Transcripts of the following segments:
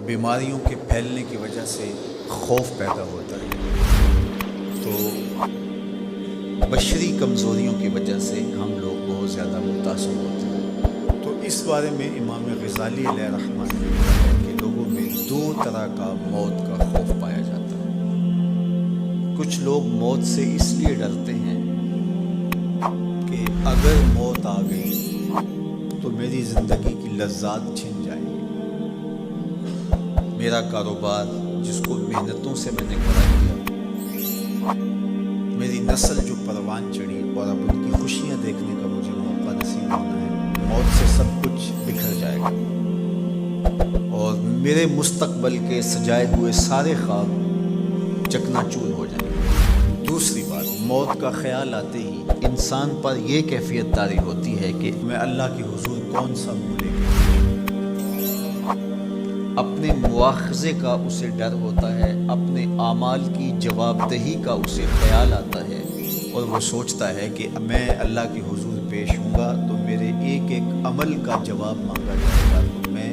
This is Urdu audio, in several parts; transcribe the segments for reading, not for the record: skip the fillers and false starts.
بیماریوں کے پھیلنے کی وجہ سے خوف پیدا ہوتا ہے، تو بشری کمزوریوں کی وجہ سے ہم لوگ بہت زیادہ متاثر ہوتے ہیں۔ تو اس بارے میں امام غزالی علیہ رحمہ نے لکھا ہے کہ لوگوں میں دو طرح کا موت کا خوف پایا جاتا ہے۔ کچھ لوگ موت سے اس لیے ڈرتے ہیں کہ اگر موت آ گئی تو میری زندگی کی لذات چھن جائیں گی، میرا کاروبار جس کو محنتوں سے میں نے کھڑا کیا، میری نسل جو پروان چڑھی اور اب ان کی خوشیاں دیکھنے کا مجھے موقع نصیب ہونا ہے، موت سے سب کچھ بکھر جائے گا اور میرے مستقبل کے سجائے ہوئے سارے خواب چکنا چور ہو جائیں گے۔ دوسری بات، موت کا خیال آتے ہی انسان پر یہ کیفیت طاری ہوتی ہے کہ میں اللہ کے حضور کون سا منہ لے کے، اپنے مواخذے کا اسے ڈر ہوتا ہے، اپنے اعمال کی جواب دہی کا اسے خیال آتا ہے اور وہ سوچتا ہے کہ میں اللہ کے حضور پیش ہوں گا تو میرے ایک ایک عمل کا جواب مانگا جائے گا، تو میں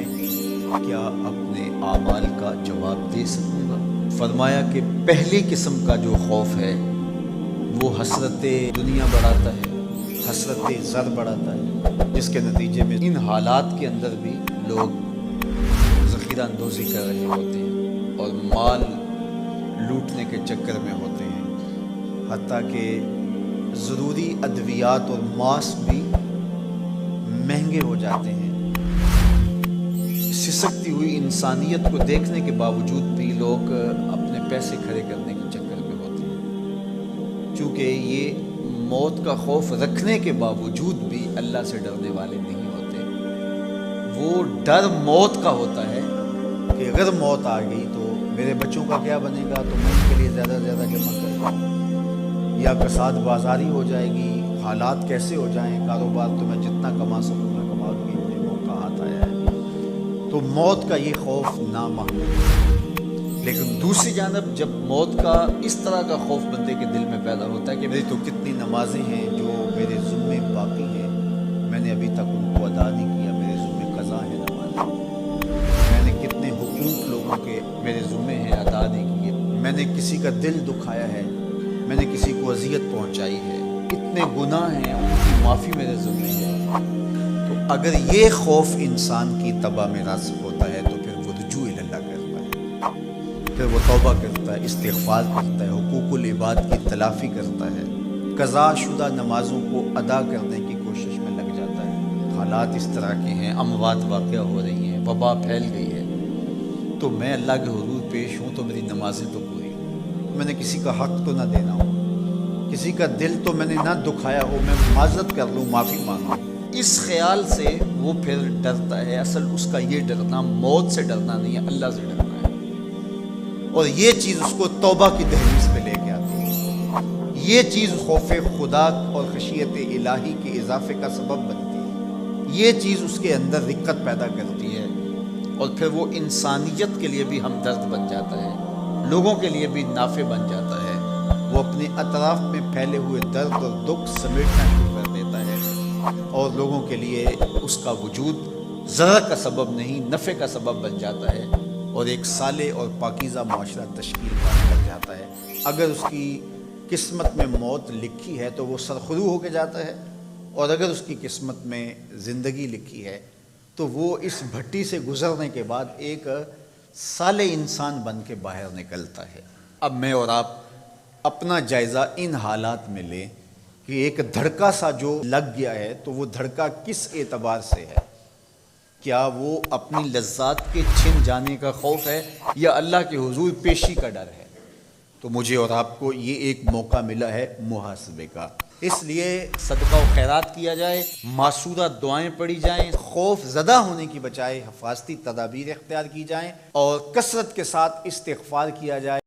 کیا اپنے اعمال کا جواب دے سکوں گا؟ فرمایا کہ پہلی قسم کا جو خوف ہے وہ حسرت دنیا بڑھاتا ہے، حسرت زر بڑھاتا ہے، جس کے نتیجے میں ان حالات کے اندر بھی لوگ ذخیرہ اندوزی کر رہے ہوتے ہیں اور مال لوٹنے کے چکر میں ہوتے ہیں، حتیٰ کہ ضروری ادویات اور ماسک بھی مہنگے ہو جاتے ہیں۔ سسکتی ہوئی انسانیت کو دیکھنے کے باوجود بھی لوگ اپنے پیسے کھڑے کرنے کے چکر میں ہوتے ہیں، چونکہ یہ موت کا خوف رکھنے کے باوجود بھی اللہ سے ڈرنے والے نہیں ہوتے۔ وہ ڈر موت کا ہوتا ہے کہ اگر موت آ گئی تو میرے بچوں کا کیا بنے گا، تو میں ان کے لیے زیادہ سے زیادہ جمع کرتا ہوں، یا کساد بازاری ہو جائے گی، حالات کیسے ہو جائیں، کاروبار تو میں جتنا کما سکوں میں کما لوں گی، مجھے موقع ہاتھ آیا ہے۔ تو موت کا یہ خوف نامحمود ہے۔ لیکن دوسری جانب جب موت کا اس طرح کا خوف بندے کے دل میں پیدا ہوتا ہے کہ میری تو کتنی نمازیں ہیں جو میرے ذمے باقی ہیں، میں نے ابھی تک ان کو ادا نہیں کیا، میرے ذمے قضا ہے نماز، میں نے کتنے حقوق لوگوں کے میرے ذمے ہیں ادا نہیں کیے، میں نے کسی کا دل دکھایا ہے، میں نے کسی کو اذیت پہنچائی ہے، اتنے گناہ ہیں، ان کی معافی میرے ذمے ہے۔ تو اگر یہ خوف انسان کی طبع میں راسخ ہوتا ہے تو پھر وہ رجوع اللہ کرتا ہے، پھر وہ توبہ کرتا ہے، استغفار کرتا ہے، حقوق العباد کی تلافی کرتا ہے، قضا شدہ نمازوں کو ادا کرنے کی کوشش میں لگ جاتا ہے۔ حالات اس طرح کے ہیں، اموات واقع ہو رہی ہیں، وبا پھیل گئی ہے، تو میں اللہ کے حضور پیش ہوں تو میری نمازیں تو پوری ہوں، میں نے کسی کا حق تو نہ دینا ہو، کسی کا دل تو میں نے نہ دکھایا ہو، میں معذرت کر لوں، معافی مانگوں۔ اس خیال سے وہ پھر ڈرتا ہے۔ اصل اس کا یہ ڈرنا موت سے ڈرنا نہیں ہے، اللہ سے ڈرنا ہے، اور یہ چیز اس کو توبہ کی دہلیز پہ لے کے آتی ہے، یہ چیز خوف خدا اور خشیت الہی کے اضافے کا سبب بنتی ہے، یہ چیز اس کے اندر رقت پیدا کرتی ہے، اور پھر وہ انسانیت کے لیے بھی ہمدرد بن جاتا ہے، لوگوں کے لیے بھی نافع بن جاتا ہے، وہ اپنے اطراف میں پھیلے ہوئے درد اور دکھ سمیٹنا شروع کر دیتا ہے، اور لوگوں کے لیے اس کا وجود ضرر کا سبب نہیں، نفع کا سبب بن جاتا ہے، اور ایک صالح اور پاکیزہ معاشرہ تشکیل کر جاتا ہے۔ اگر اس کی قسمت میں موت لکھی ہے تو وہ سرخرو ہو کے جاتا ہے، اور اگر اس کی قسمت میں زندگی لکھی ہے تو وہ اس بھٹی سے گزرنے کے بعد ایک صالح انسان بن کے باہر نکلتا ہے۔ اب میں اور آپ اپنا جائزہ ان حالات میں لیں کہ ایک دھڑکا سا جو لگ گیا ہے تو وہ دھڑکا کس اعتبار سے ہے؟ کیا وہ اپنی لذات کے چھن جانے کا خوف ہے یا اللہ کے حضور پیشی کا ڈر ہے؟ تو مجھے اور آپ کو یہ ایک موقع ملا ہے محاسبے کا، اس لیے صدقہ و خیرات کیا جائے، معصورہ دعائیں پڑھی جائیں، خوف زدہ ہونے کی بجائے حفاظتی تدابیر اختیار کی جائیں، اور کثرت کے ساتھ استغفار کیا جائے۔